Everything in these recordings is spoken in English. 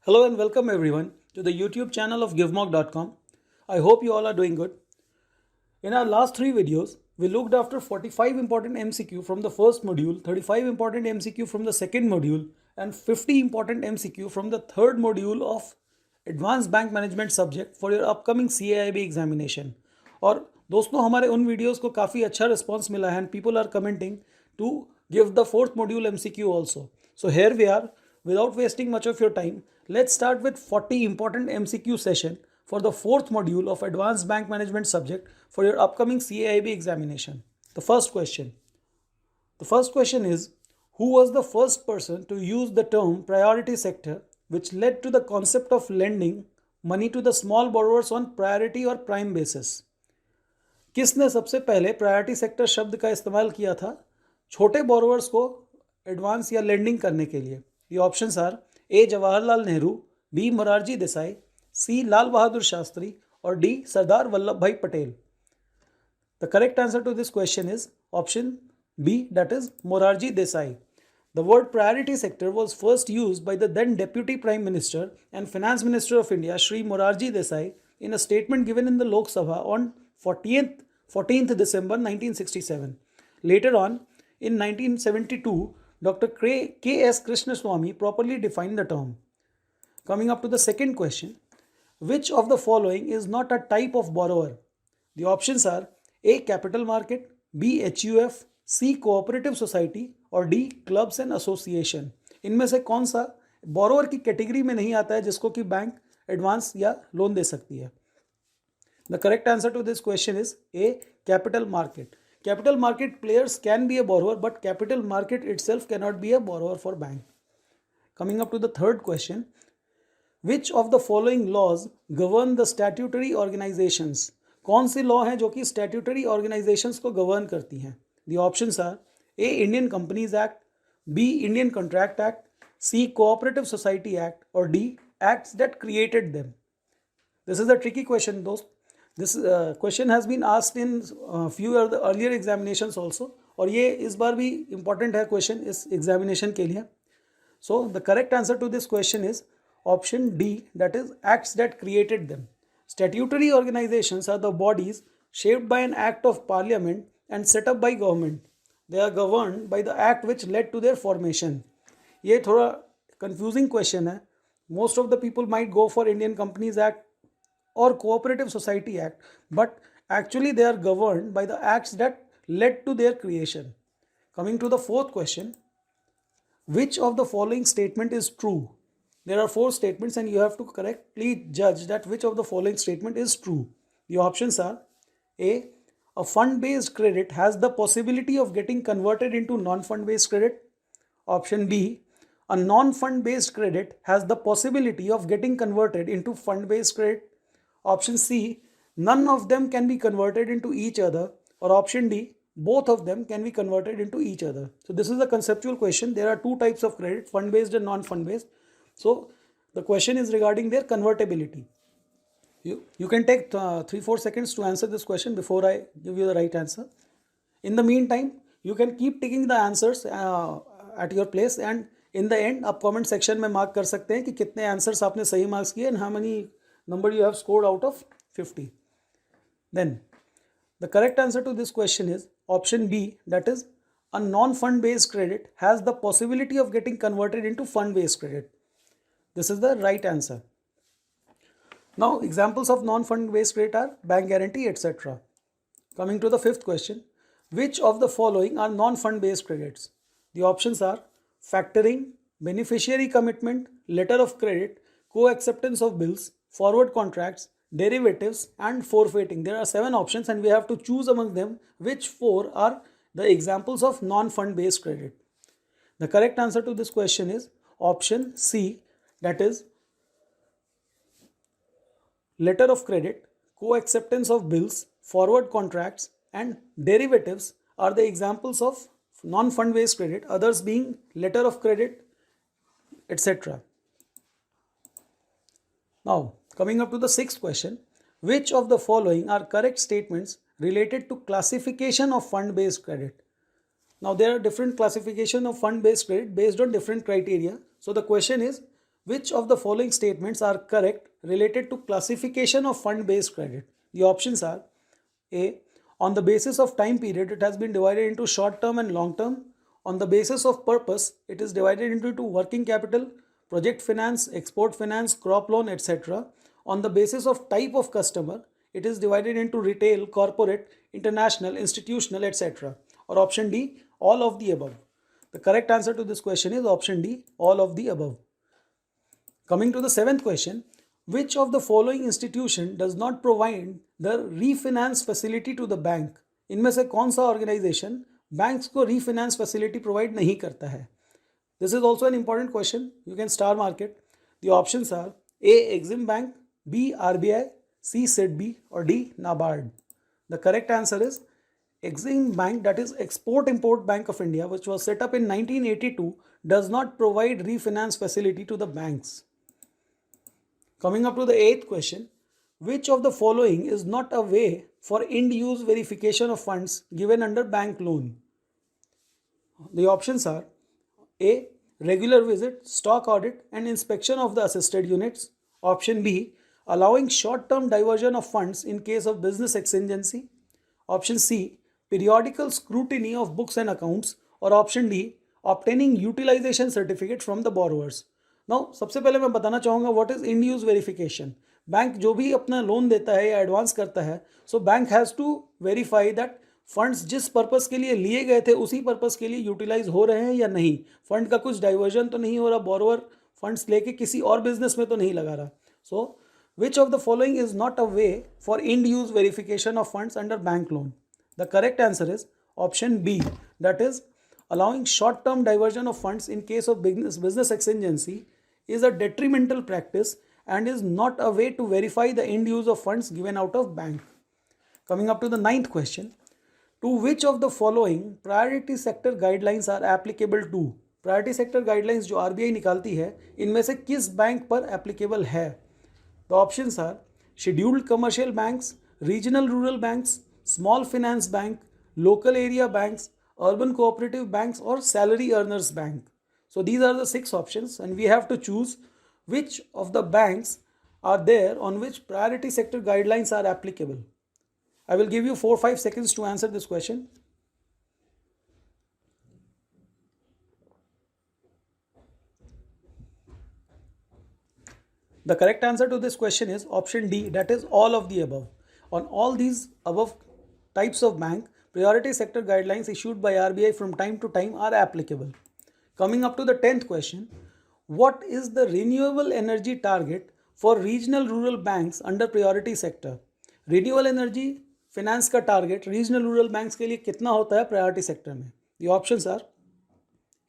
Hello and welcome everyone to the YouTube channel of GiveMock.com. I hope you all are doing good. In our last three videos, we looked after 45 important MCQ from the first module, 35 important MCQ from the second module, and 50 important MCQ from the third module of Advanced Bank Management subject for your upcoming CAIB examination. और दोस्तों हमारे उन videos को काफ़ी अच्छा response मिला है and people are commenting to give the fourth module MCQ also. So here we are. Without wasting much of your time, let's start with 40 important MCQ session for the fourth module of Advanced Bank Management subject for your upcoming CAIB examination. The first question is, who was the first person to use the term priority sector, which led to the concept of lending money to the small borrowers on priority or prime basis? किसने सबसे पहले priority sector शब्द का इस्तेमाल किया था छोटे borrowers को एडवांस या लेंडिंग करने के लिए? The options are A. Jawaharlal Nehru, B. Morarji Desai, C. Lal Bahadur Shastri, or D. Sardar Vallabhbhai Patel. The correct answer to this question is option B, that is Morarji Desai. The word priority sector was first used by the then Deputy Prime Minister and Finance Minister of India, Shri Morarji Desai, in a statement given in the Lok Sabha on 14th December 1967. Later on, in 1972, Dr. K.S. Krishnaswamy properly defined the term. Coming up to the second question, which of the following is not a type of borrower? The options are A. Capital market, B. HUF, C. Cooperative society, or D. Clubs and association. इनमें से कौन सा borrower की category में नहीं आता है जिसको कि बैंक एडवांस या लोन दे सकती है? The correct answer to this question is A. Capital market. Capital market players can be a borrower, but capital market itself cannot be a borrower for bank. Coming up to the third question, which of the following laws govern the statutory organizations? कौन सी law हैं जो कि statutory organizations को govern करती हैं? The options are A. Indian Companies Act, B. Indian Contract Act, C. Cooperative Society Act, or D. Acts that created them. This is a tricky question, दोस्त. This question has been asked in few of the earlier examinations also, और ये इस बार भी important है question इस examination के लिए. So the correct answer to this question is option D, that is acts that created them. Statutory organizations are the bodies shaped by an act of parliament and set up by government. They are governed by the act which led to their formation. ये थोड़ा confusing question है. Most of the people might go for Indian Companies Act or Cooperative Society Act, but actually they are governed by the acts that led to their creation. Coming to the fourth question, which of the following statement is true? There are four statements and you have to correctly judge that which of the following statement is true. The options are A. Fund-based credit has the possibility of getting converted into non-fund-based credit. Option B. A non-fund-based credit has the possibility of getting converted into fund-based credit. Option C, none of them can be converted into each other, or option D, both of them can be converted into each other. So this is a conceptual question. There are two types of credit, fund-based and non-fund-based. So the question is regarding their convertibility. You can take 3-4 seconds to answer this question before I give you the right answer. In the meantime, you can keep taking the answers at your place, and in the end आप comment section में mark कर सकते हैं कि कितने answers आपने सही marks किए and how many number you have scored out of 50. Then the correct answer to this question is option B, that is a non-fund based credit has the possibility of getting converted into fund based credit. This is the right answer. Now examples of non-fund based credit are bank guarantee, etc. Coming to the fifth question, which of the following are non-fund based credits? The options are factoring, beneficiary commitment, letter of credit, co-acceptance of bills, forward contracts, derivatives, and forfeiting. There are 7 options and we have to choose among them which 4 are the examples of non-fund based credit. The correct answer to this question is option C, that is letter of credit, co-acceptance of bills, forward contracts, and derivatives are the examples of non-fund based credit, others being letter of credit, etc. Now, coming up to the sixth question, which of the following are correct statements related to classification of fund-based credit? Now, there are different classification of fund-based credit based on different criteria. So, the question is, Which of the following statements are correct related to classification of fund-based credit? The options are A. On the basis of time period, it has been divided into short term and long term. On the basis of purpose, it is divided into working capital, project finance, export finance, crop loan, etc. On the basis of type of customer, it is divided into retail, corporate, international, institutional, etc. Or option D, all of the above. The correct answer to this question is option D, all of the above. Coming to the seventh question, which of the following institution does not provide the refinance facility to the bank? इनमें से कौन सा organisation banks को refinance facility provide नहीं करता है? This is also an important question. You can star mark it. The options are A. Exim Bank, B. RBI, C. SIDBI, or D. NABARD. The correct answer is Exim Bank, that is Export Import Bank of India, which was set up in 1982, does not provide refinance facility to the banks. Coming up to the eighth question, which of the following is not a way for end-use verification of funds given under bank loan? The options are A. Regular visit, stock audit and inspection of the assisted units. Option B. Allowing short-term diversion of funds in case of business exigency. Option C. Periodical scrutiny of books and accounts. Or option D. Obtaining utilization certificate from the borrowers. Now सबसे पहले मैं बताना चाहूँगा what is end use verification. Bank जो भी अपना loan देता है या एडवांस करता है, so bank has to verify that funds जिस पर्पस के लिए लिए गए थे उसी पर्पस के लिए यूटिलाइज हो रहे हैं या नहीं, फंड का कुछ डाइवर्जन तो नहीं हो रहा, बोरोवर फंड्स लेके किसी और बिजनेस में तो नहीं लगा रहा. So which of the following is not a way for end use verification of funds under bank loan? The correct answer is option B, that is allowing short term diversion of funds in case of business exigency is a detrimental practice and is not a way to verify the end use of funds given out of bank. Coming up to the ninth question, to which of the following priority sector guidelines are applicable to? Priority sector guidelines जो RBI निकालती है, इनमें से किस bank पर applicable है? The options are scheduled commercial banks, regional rural banks, small finance bank, local area banks, urban cooperative banks, or salary earners bank. So these are the 6 options and we have to choose which of the banks are there on which priority sector guidelines are applicable. I will give you 4-5 seconds to answer this question. The correct answer to this question is option D, that is all of the above. On all these above types of bank, priority sector guidelines issued by RBI from time to time are applicable. Coming up to the 10th question, what is the renewable energy target for regional rural banks under priority sector? Renewable energy finance का target regional rural banks के लिए कितना होता है priority sector में? The options are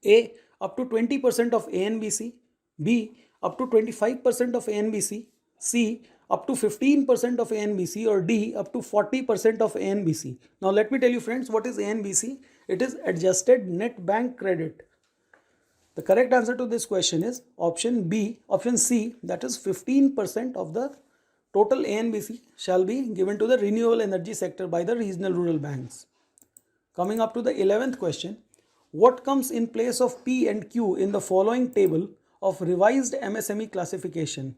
A. up to 20% of ANBC, B. up to 25% of ANBC, C. up to 15% of ANBC, or D. up to 40% of ANBC. Now let me tell you friends, what is ANBC? It is adjusted net bank credit. The correct answer to this question is option B, option C, that is 15% of the total ANBC shall be given to the renewable energy sector by the regional rural banks. Coming up to the 11th question, what comes in place of P and Q in the following table of revised MSME classification?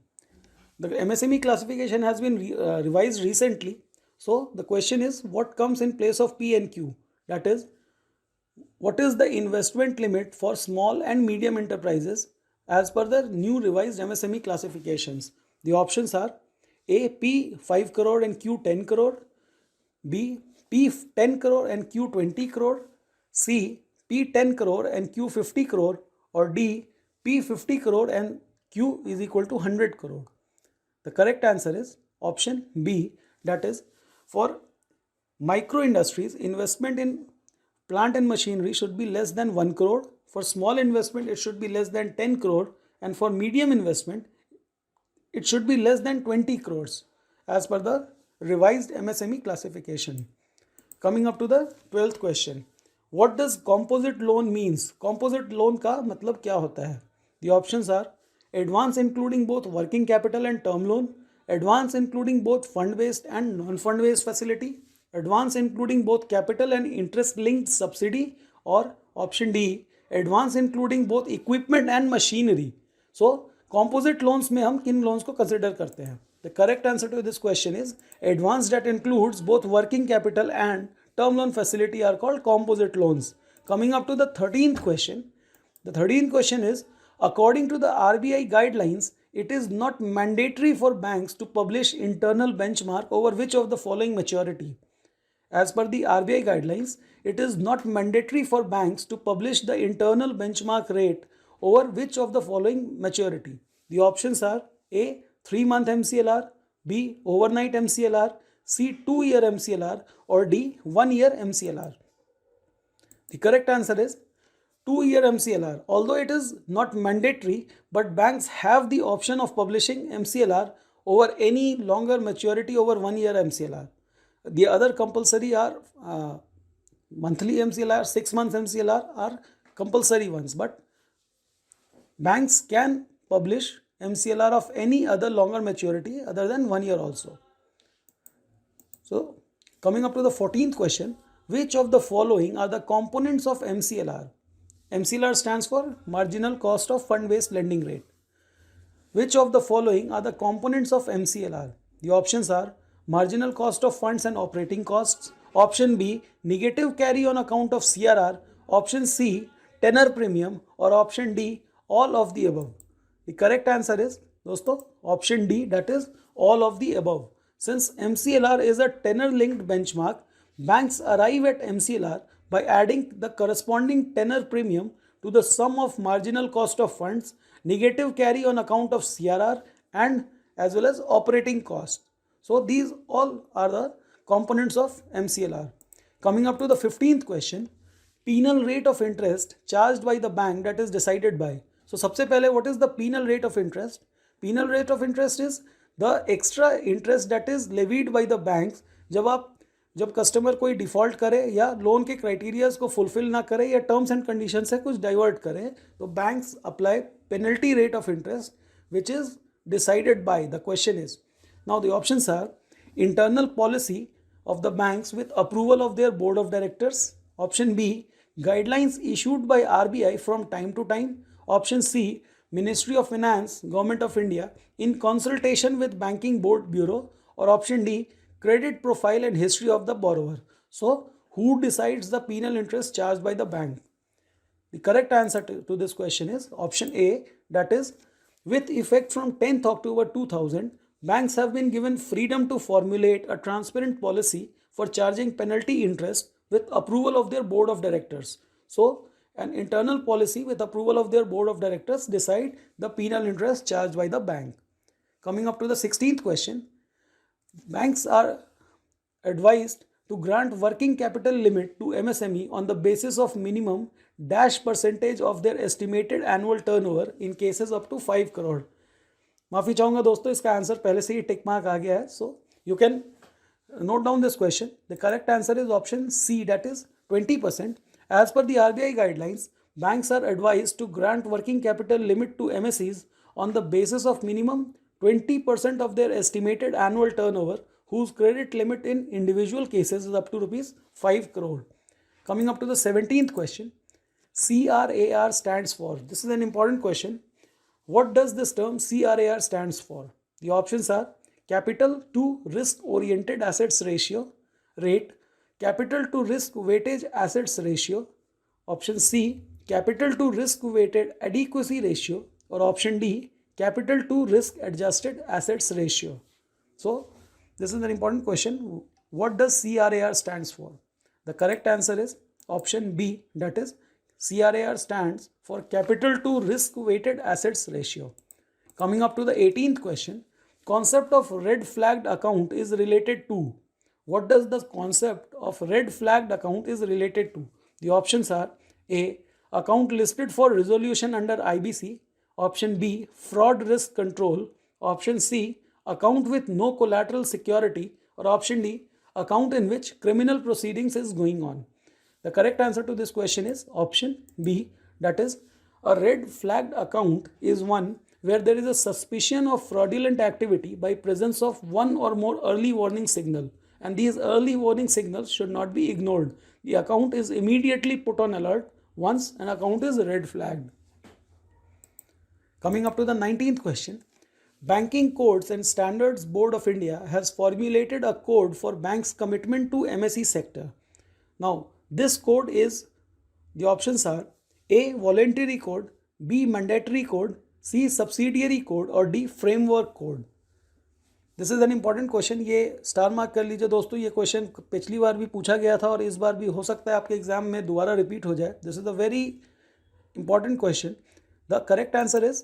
The MSME classification has been revised recently. So the question is, what comes in place of P and Q? That is, what is the investment limit for small and medium enterprises as per the new revised MSME classifications? The options are A. P 5 crore and Q 10 crore, B. P 10 crore and Q 20 crore, C. P 10 crore and Q 50 crore, or D. P 50 crore and Q is equal to 100 crore. The correct answer is option B, that is for micro industries, investment in plant and machinery should be less than 1 crore. For small investment, it should be less than 10 crore. And for medium investment, it should be less than 20 crores as per the revised MSME classification. Coming up to the 12th question, what does composite loan means? Composite loan का मतलब क्या होता है? The options are advance including both working capital and term loan, advance including both fund-based and non-fund-based facility, advance including both capital and interest-linked subsidy, or option D, advance including both equipment and machinery. So composite loans में हम किन loans को consider करते हैं? The correct answer to this question is advance debt includes both working capital and term loan facility are called composite loans. Coming up to the 13th question. The 13th question is, according to the RBI guidelines, it is not mandatory for banks to publish internal benchmark over which of the following maturity. As per the RBI guidelines, it is not mandatory for banks to publish the internal benchmark rate over which of the following maturity. The options are A. 3-month MCLR, B. Overnight MCLR, C. 2-year MCLR, or D. 1-year MCLR. The correct answer is 2-year MCLR. Although it is not mandatory, but banks have the option of publishing MCLR over any longer maturity over 1-year MCLR. The other compulsory are monthly MCLR, 6 months MCLR are compulsory ones, but banks can publish MCLR of any other longer maturity other than 1 year also. So, coming up to the 14th question, which of the following are the components of MCLR? MCLR stands for Marginal Cost of Fund-Based Lending Rate. Which of the following are the components of MCLR? The options are marginal cost of funds and operating costs. Option B, negative carry on account of CRR. Option C, tenor premium. Or option D, all of the above. The correct answer is, दोस्तों, option D, that is all of the above. Since MCLR is a tenor-linked benchmark, banks arrive at MCLR by adding the corresponding tenor premium to the sum of marginal cost of funds, negative carry on account of CRR, and as well as operating costs. So these all are the components of MCLR. Coming up to the 15th question, penal rate of interest charged by the bank that is decided by. So सबसे पहले, what is the penal rate of interest? Penal rate of interest is the extra interest that is levied by the banks जब customer कोई default करे या loan के criterias को fulfil ना करे या टर्म्स एंड कंडीशन से कुछ डाइवर्ट करे, तो banks apply penalty rate of interest which is decided by. The question is, now the options are internal policy of the banks with approval of their board of directors. Option B, guidelines issued by RBI from time to time. Option C, Ministry of Finance, Government of India in consultation with Banking Board Bureau. Or option D, credit profile and history of the borrower. So, who decides the penal interest charged by the bank? The correct answer to this question is option A, that is, with effect from 10th October 2000, banks have been given freedom to formulate a transparent policy for charging penalty interest with approval of their board of directors. So, an internal policy with approval of their board of directors decide the penal interest charged by the bank. Coming up to the 16th question, banks are advised to grant working capital limit to MSME on the basis of minimum dash percentage of their estimated annual turnover in cases up to 5 crore. माफ़ी चाहूँगा दोस्तों, इसका answer पहले से ही tick mark आ गया है, so you can note down this question. The correct answer is option C, that is 20%. As per the RBI guidelines, banks are advised to grant working capital limit to MSEs on the basis of minimum 20% of their estimated annual turnover, whose credit limit in individual cases is up to rupees 5 crore. Coming up to the 17th question, CRAR stands for. This is an important question. What does this term CRAR stands for? The options are capital to risk oriented assets ratio rate, capital to risk weighted assets ratio, option C, capital to risk weighted adequacy ratio, or option D, capital to risk adjusted assets ratio. So this is an important question. What does CRAR stands for? The correct answer is option B, that is, CRAR stands for capital to risk weighted assets ratio. Coming up to the 18th question, concept of red flagged account is related to. What does the concept of red flagged account is related to? The options are A, account listed for resolution under IBC. Option B, fraud risk control. Option C, account with no collateral security. Or option D, account in which criminal proceedings is going on. The correct answer to this question is option B, that is, a red flagged account is one where there is a suspicion of fraudulent activity by presence of one or more early warning signal, and these early warning signals should not be ignored. The account is immediately put on alert once an account is red flagged. Coming up to the 19th question. Banking Codes and Standards Board of India has formulated a code for banks' commitment to MSE sector. Now, this code is, the options are A. Voluntary code, B. Mandatory code, C. Subsidiary code और D. Framework code. This is an important question. ये star mark कर लीजिए दोस्तों. ये question पिछली बार भी पूछा गया था और इस बार भी हो सकता है आपके एग्जाम में दोबारा रिपीट हो जाए. This is a very important question. The correct answer is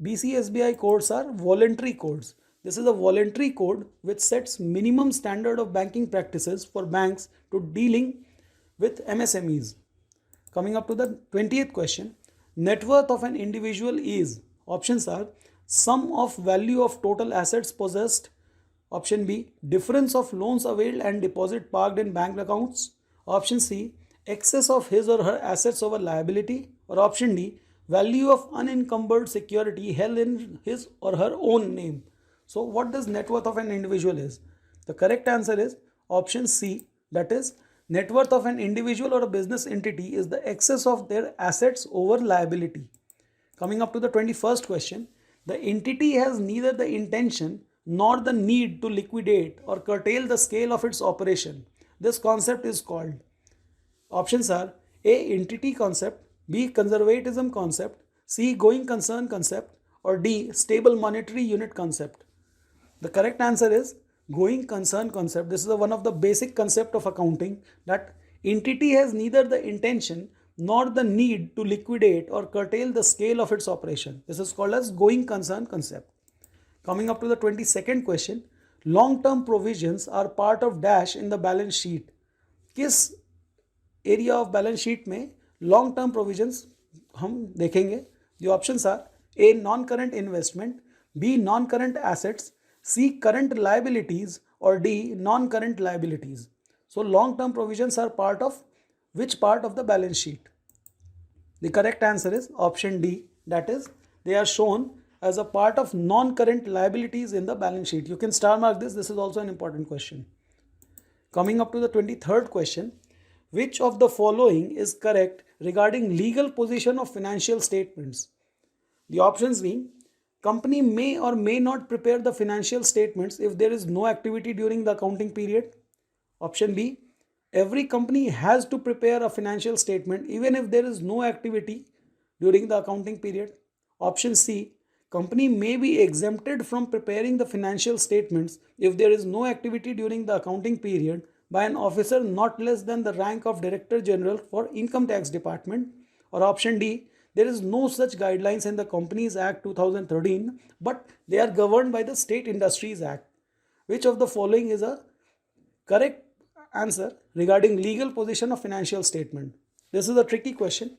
BCSBI codes are voluntary codes. This is a voluntary code which sets minimum standard of banking practices for banks to dealing with MSMEs. Coming up to the 20th question. Net worth of an individual is, options are sum of value of total assets possessed, option B difference of loans availed and deposit parked in bank accounts, option C excess of his or her assets over liability, or option D value of unencumbered security held in his or her own name. So what does net worth of an individual is? The correct answer is option C, that is net worth of an individual or a business entity is the excess of their assets over liability. Coming up to the 21st question. The entity has neither the intention nor the need to liquidate or curtail the scale of its operation. This concept is called. Options are A. Entity concept, B. Conservatism concept, C. Going concern concept, or D. Stable monetary unit concept. The correct answer is going concern concept. This is one of the basic concept of accounting, that entity has neither the intention nor the need to liquidate or curtail the scale of its operation. This is called as going concern concept. Coming up to the 22nd question. Long-term provisions are part of dash in the balance sheet. किस area of balance sheet में long term provisions हम देखेंगे? The options are A. Non current investment, B. Non current assets, C. Current liabilities, और D. Non current liabilities. So long term provisions are part of which part of the balance sheet? The correct answer is option D, that is they are shown as a part of non-current liabilities in the balance sheet. You can star mark this. This is also an important question. Coming up to the 23rd question. Which of the following is correct regarding legal position of financial statements? The options being, company may or may not prepare the financial statements if there is no activity during the accounting period. Option B, every company has to prepare a financial statement even if there is no activity during the accounting period. Option C, company may be exempted from preparing the financial statements if there is no activity during the accounting period by an officer not less than the rank of Director General for Income Tax Department. Or option D, there is no such guidelines in the Companies Act 2013, but they are governed by the State Industries Act. Which of the following is a correct answer regarding legal position of financial statement? This is a tricky question.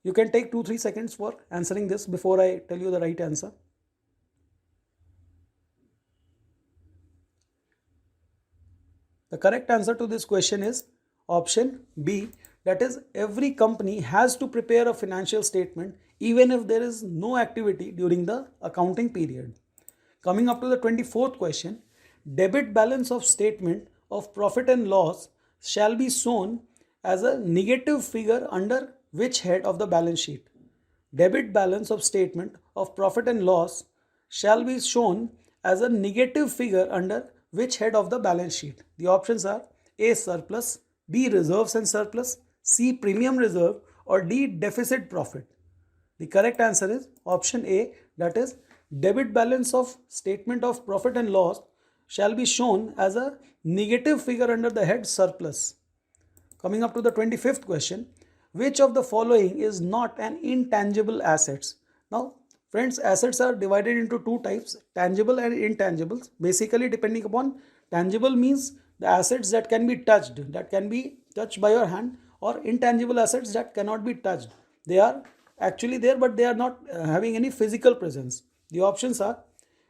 You can take 2-3 seconds for answering this before I tell you the right answer. The correct answer to this question is option B, that is every company has to prepare a financial statement even if there is no activity during the accounting period. Coming up to the 24th question. Debit balance of statement of profit and loss shall be shown as a negative figure under which head of the balance sheet? Debit balance of statement of profit and loss shall be shown as a negative figure under which head of the balance sheet? The options are A. Surplus, B. Reserves and surplus, C. Premium reserve, or D. Deficit profit. The correct answer is option A, that is debit balance of statement of profit and loss shall be shown as a negative figure under the head surplus. Coming up to the 25th question. Which of the following is not an intangible assets? Now, friends, assets are divided into two types, tangible and intangibles. Basically, depending upon, tangible means the assets that can be touched by your hand, or intangible assets that cannot be touched. They are actually there, but they are not having any physical presence. The options are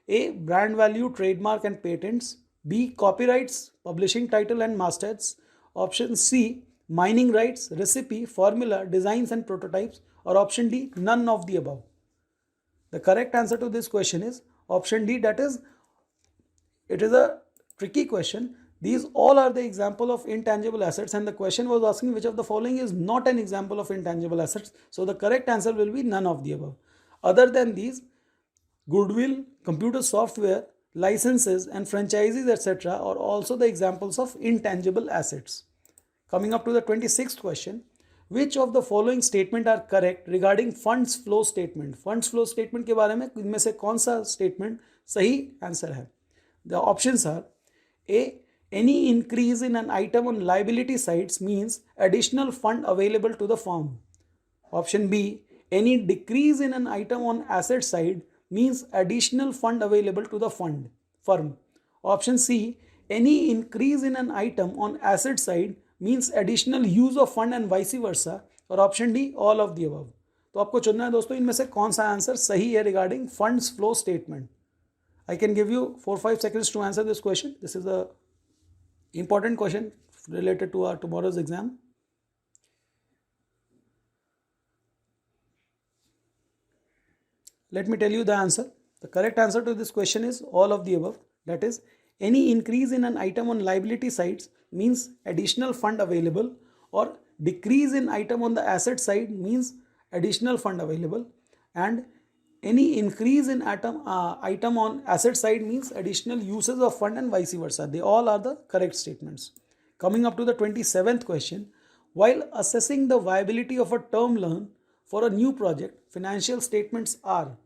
A. Brand value, trademark and patents, B. Copyrights, publishing title and mastheads, option C. Mining rights, recipe, formula, designs and prototypes, or option D. None of the above. The correct answer to this question is option D, that is, it is a tricky question. These all are the example of intangible assets, and the question was asking which of the following is not an example of intangible assets. So the correct answer will be none of the above. Other than these, goodwill, computer software, licenses, and franchises, etc., are also the examples of intangible assets. Coming up to the 26th question, which of the following statement are correct regarding funds flow statement? Funds flow statement के बारे में इनमें से कौन सा statement सही answer है? The options are A. Any increase in an item on liability sides means additional fund available to the firm. Option B. Any decrease in an item on asset side means additional fund available to the firm. Option C. Any increase in an item on asset side means additional use of fund and vice versa. और option D all of the above. तो आपको चुनना है दोस्तों इनमें से कौन सा आंसर सही है regarding funds flow statement. I can give you 4-5 seconds to answer this question. This is a important question related to our tomorrow's exam. Let me tell you the answer. The correct answer to this question is all of the above. That is, any increase in an item on liability sides means additional fund available, or decrease in item on the asset side means additional fund available, and any increase in item on asset side means additional uses of fund and vice versa. They all are the correct statements. Coming up to the 27th question, while assessing the viability of a term loan for a new project, financial statements are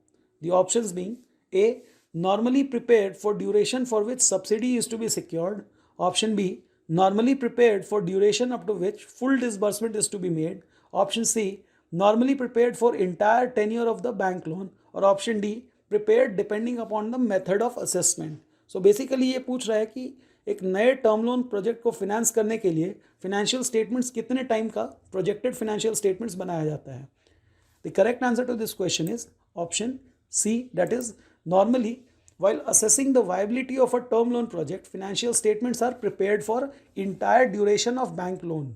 the options being A. Normally prepared for duration for which subsidy is to be secured. Option B. Normally prepared for duration up to which full disbursement is to be made. Option C. Normally prepared for entire tenure of the bank loan. और option D prepared depending upon the method of assessment. So basically ये पूछ रहा है कि एक नए term loan project को finance करने के लिए फिनेंशियल स्टेटमेंट्स कितने टाइम का प्रोजेक्टेड फिनेंशियल स्टेटमेंट्स बनाया जाता है. The correct answer to this question is option C, that is normally while assessing the viability of a term loan project, financial statements are prepared for entire duration of bank loan.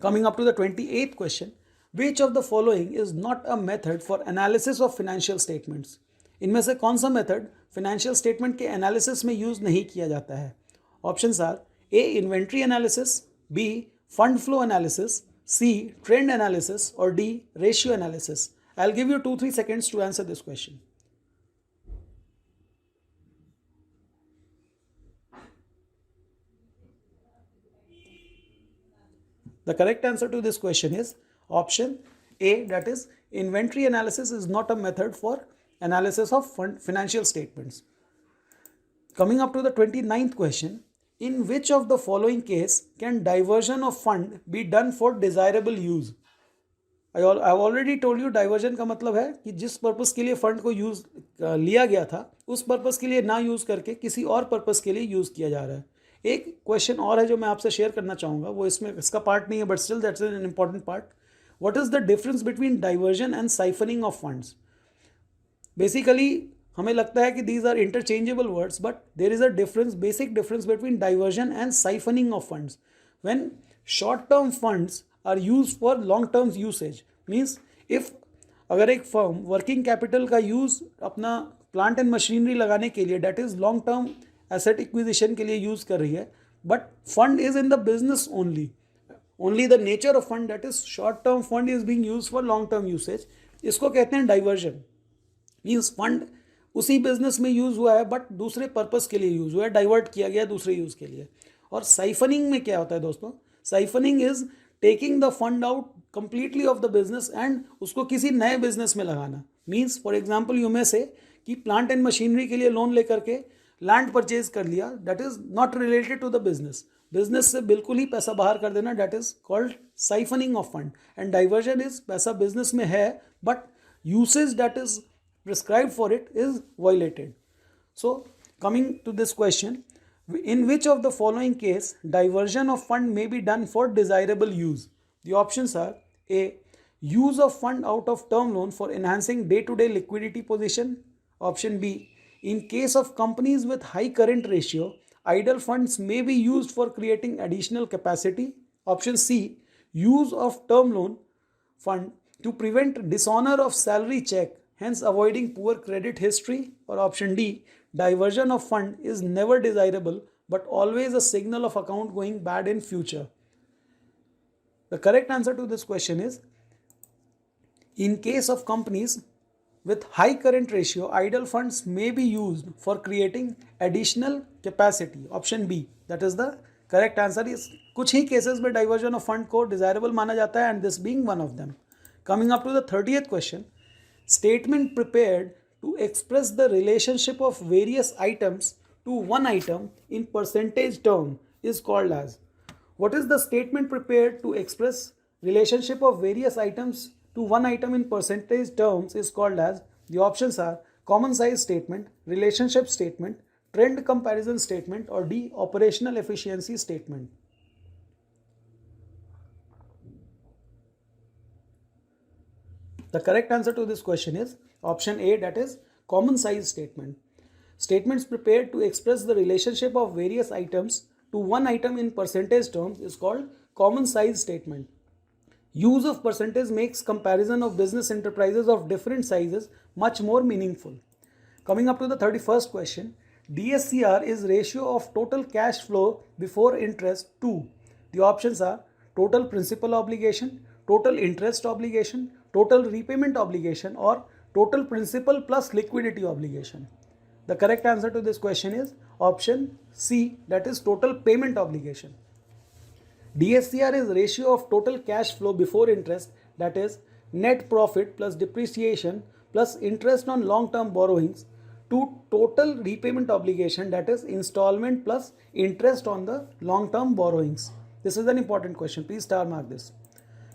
Coming up to the 28th question, which of the following is not a method for analysis of financial statements? इनमें से कौन सा method financial statement के analysis में use नहीं किया जाता है? Options are A. Inventory analysis, B. Fund flow analysis, C. Trend analysis, और D. Ratio analysis. I will give you 2-3 seconds to answer this question. The correct answer to this question is option A, that is inventory analysis is not a method for analysis of financial statements. Coming up to the 29th question, in which of the following case can diversion of fund be done for desirable use? I have already told you diversion का मतलब है कि जिस purpose के लिए fund को use लिया गया था उस पर्पस के लिए ना यूज करके किसी और पर्पस के लिए यूज किया जा रहा है. एक क्वेश्चन और है जो मैं आपसे शेयर करना चाहूँगा, वो इसका पार्ट नहीं है but still that's an important part. What is the difference between diversion and siphoning of funds? Basically हमें लगता है कि these are interchangeable words, but there is a difference, basic difference between diversion and siphoning of funds. When short term funds are use for long term usage, means if अगर एक firm working capital का use अपना plant and machinery लगाने के लिए, that is long term asset acquisition के लिए use कर रही है, but fund is in the business only the nature of fund, that is short term fund is being use for long term usage. इसको कहते हैं डाइवर्जन. मीन्स फंड उसी business में यूज हुआ है बट दूसरे पर्पस के लिए यूज हुआ है, डाइवर्ट किया गया दूसरे यूज के लिए. और साइफनिंग में क्या होता है दोस्तों? Siphoning is taking the fund out completely off the business and उसको किसी नए बिजनेस में लगाना. मीन्स फॉर एग्जाम्पल यू में से कि प्लांट एंड मशीनरी के लिए लोन लेकर के लैंड परचेज कर लिया, that is not related to the business. Business से बिल्कुल ही पैसा बाहर कर देना, that is called siphoning of fund. And diversion is पैसा बिजनेस में है but usage that is prescribed for it is violated. So coming to this question, in which of the following case diversion of fund may be done for desirable use? The options are A. Use of fund out of term loan for enhancing day-to-day liquidity position. Option B. In case of companies with high current ratio, idle funds may be used for creating additional capacity. Option C. Use of term loan fund to prevent dishonor of salary check, hence avoiding poor credit history. Or option D. Diversion of fund is never desirable but always a signal of account going bad in future. The correct answer to this question is In case of companies with high current ratio, idle funds may be used for creating additional capacity. Option B, that is the correct answer. is कुछ ही cases में diversion of fund को desirable माना जाता है, and this being one of them. Coming up to the 30th question, statement prepared to express the relationship of various items to one item in percentage term is called as. What is the statement prepared to express relationship of various items to one item in percentage terms is called as? The options are common size statement, relationship statement, trend comparison statement, or D, operational efficiency statement. The correct answer to this question is option A, that is common size statement. Statements prepared to express the relationship of various items to one item in percentage terms is called common size statement. Use of percentage makes comparison of business enterprises of different sizes much more meaningful. Coming up to the 31st question, DSCR is ratio of total cash flow before interest to. The options are total principal obligation, total interest obligation, total repayment obligation, or total principal plus liquidity obligation. The correct answer to this question is option C, that is total payment obligation. DSCR is ratio of total cash flow before interest, that is net profit plus depreciation plus interest on long-term borrowings, to total repayment obligation, that is installment plus interest on the long-term borrowings. This is an important question. Please star mark this.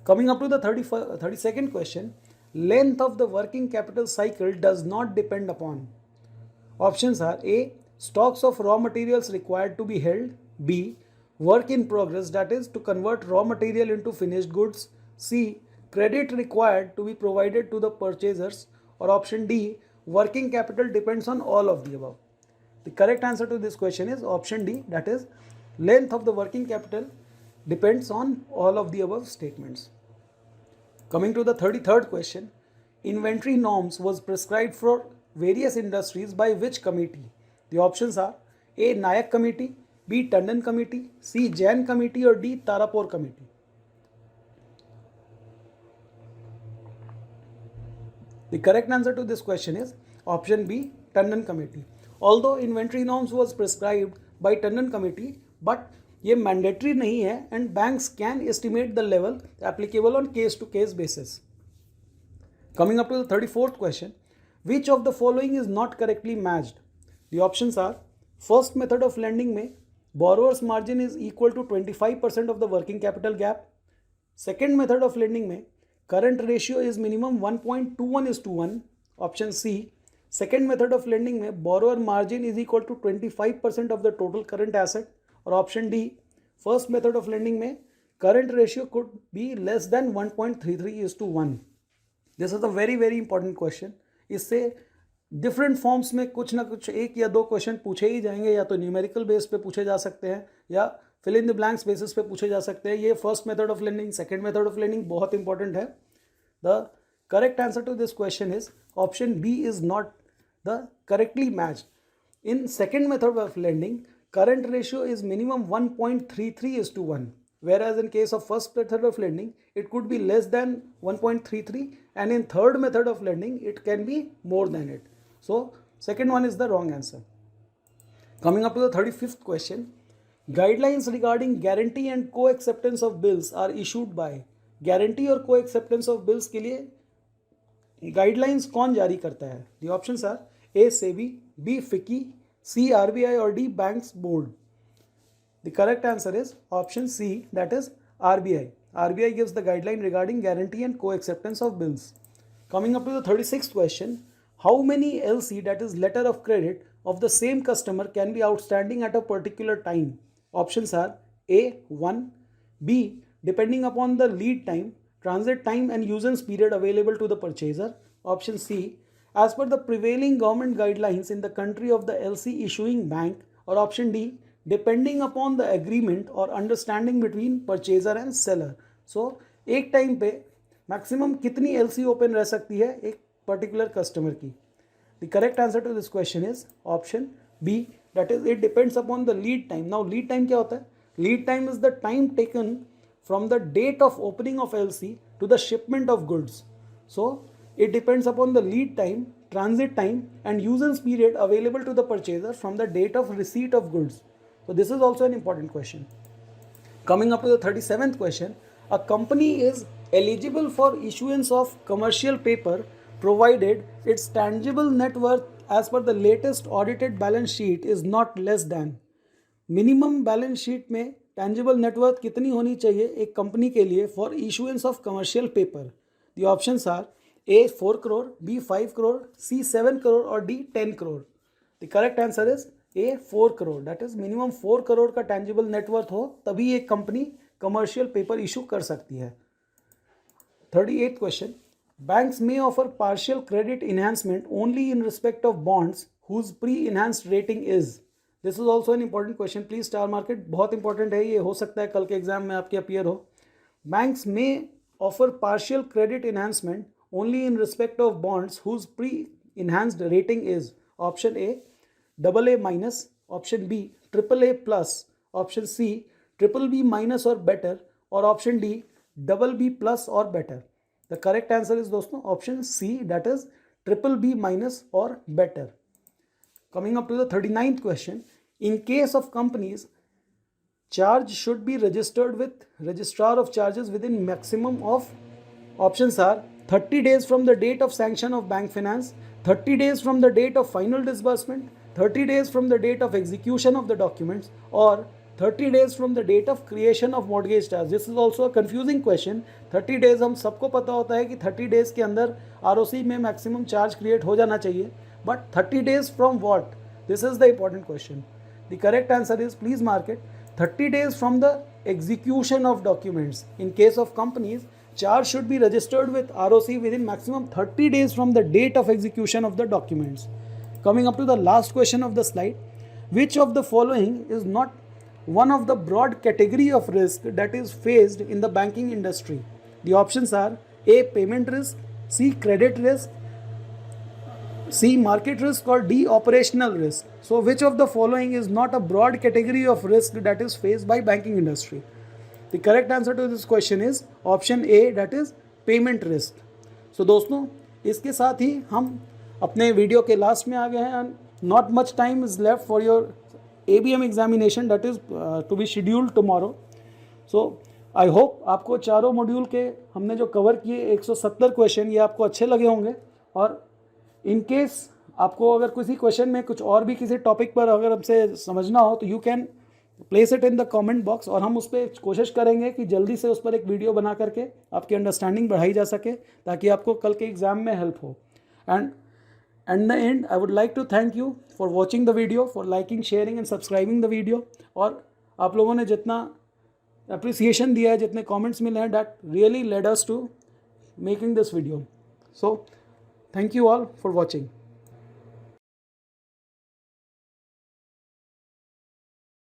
Coming up to the 32nd question, length of the working capital cycle does not depend upon. Options are A, stocks of raw materials required to be held, B, work in progress, that is to convert raw material into finished goods, C, credit required to be provided to the purchasers, or option D, working capital depends on all of the above. The correct answer to this question is option D, that is length of the working capital depends on all of the above statements. Coming to the 33rd question, inventory norms was prescribed for various industries by which committee? The options are A, Nayak committee, B, Tandon committee, C, Jain committee, or D, Tarapur committee. The correct answer to this question is option B, Tandon committee. Although inventory norms was prescribed by Tandon committee, but ये mandatory नहीं है, and banks can estimate the level applicable on case to case basis. Coming up to the 34th question, which of the following is not correctly matched? The options are first method of lending में borrowers margin is equal to 25% of the working capital gap. Second method of lending में current ratio is minimum 1.21:1. Option C. Second method of lending में borrower margin is equal to 25% of the total current asset. और option D, first method of lending में current ratio could be less than 1.33:1. This is a very very important question. इससे different forms में कुछ ना कुछ एक या दो क्वेश्चन पूछे ही जाएंगे, या तो न्यूमेरिकल बेस पे पूछे जा सकते हैं या fill in the blanks basis पे पूछे जा सकते हैं. ये first method of lending, second method of lending बहुत इंपॉर्टेंट है. The correct answer to this question is option B is not the correctly matched. In second method of lending current ratio is minimum 1.33:1, whereas in case of first method of lending it could be less than 1.33, and in third method of lending it can be more than it. So second one is the wrong answer. Coming up to the 35th question, guidelines regarding guarantee and co-acceptance of bills are issued by. guarantee और co-acceptance of bills के लिए guidelines कौन जारी करता है? The options are A, SEBI, B, FICCI, C, RBI, or D, Banks Board. The correct answer is option C, that is RBI. RBI gives the guideline regarding guarantee and co-acceptance of bills. Coming up to the 36th question, how many LC, that is letter of credit, of the same customer can be outstanding at a particular time? Options are A, 1, B, depending upon the lead time, transit time and usance period available to the purchaser. Option C, as per the prevailing government guidelines in the country of the LC issuing bank. Or option D, depending upon the agreement or understanding between purchaser and seller. So एक time पे maximum कितनी LC open रह सकती है एक particular customer की? The correct answer to this question is option B, that is it depends upon the lead time. Now lead time क्या होता है? Lead time is the time taken from the date of opening of LC to the shipment of goods. So it depends upon the lead time, transit time and usance period available to the purchaser from the date of receipt of goods. So this is also an important question. Coming up to the 37th question, a company is eligible for issuance of commercial paper provided its tangible net worth as per the latest audited balance sheet is not less than. Minimum balance sheet में tangible net worth कितनी होनी चाहिए एक company के लिए for issuance of commercial paper? The options are A 4 crore, B 5 crore, C 7 crore और D 10 crore. The correct answer is A 4 crore. That is minimum 4 crore का tangible net worth हो तभी एक कंपनी कमर्शियल पेपर इशू कर सकती है. 38th question, banks may offer partial credit enhancement only in respect of bonds whose pre enhanced rating is. This is also an important question. Please star mark it, बहुत important है ये, हो सकता है कल के एग्जाम में आपके अपीयर हो. Banks may offer partial credit enhancement only in respect of bonds whose pre enhanced rating is. Option A AA minus, option B AAA plus, option C BBB minus or better or option D BB plus or better. The correct answer is दोस्तों option C, that is BBB minus or better. Coming up to the 39th question, in case of companies, charge should be registered with registrar of charges within maximum of, options are 30 days from the date of sanction of bank finance, 30 days from the date of final disbursement, 30 days from the date of execution of the documents or 30 days from the date of creation of mortgage charge. This is also a confusing question. 30 days हम सबको पता होता है कि 30 days के अंदर ROC में maximum charge create हो जाना चाहिए. But 30 days from what? This is the important question. The correct answer is, please mark it, 30 days from the execution of documents. In case of companies, charge should be registered with ROC within maximum 30 days from the date of execution of the documents. Coming up to the last question of the slide, which of the following is not one of the broad category of risk that is faced in the banking industry? The options are A, payment risk, C, credit risk, C, market risk or D, operational risk. So which of the following is not a broad category of risk that is faced by banking industry? The correct answer to this question is option A, that is payment risk. So दोस्तों इसके साथ ही हम अपने video के last में आ गए हैं. Not much time is left for your ABM examination that is to be scheduled tomorrow. So I hope आपको चारों मॉड्यूल के हमने जो कवर किए 170 क्वेश्चन ये आपको अच्छे लगे होंगे. और इन केस आपको अगर किसी क्वेश्चन में कुछ और भी किसी टॉपिक पर अगर हमसे समझना हो तो you can place it in the comment box और हम उस पर कोशिश करेंगे कि जल्दी से उस पर एक वीडियो बना करके आपकी अंडरस्टैंडिंग बढ़ाई जा सके ताकि आपको कल के एग्जाम में हेल्प हो. And the end I would like to thank you for watching the video, for liking, sharing and subscribing the video. और आप लोगों ने जितना अप्रिसिएशन दिया है, जितने कॉमेंट्स मिले हैं, that really led us to making this video. So thank you all for watching.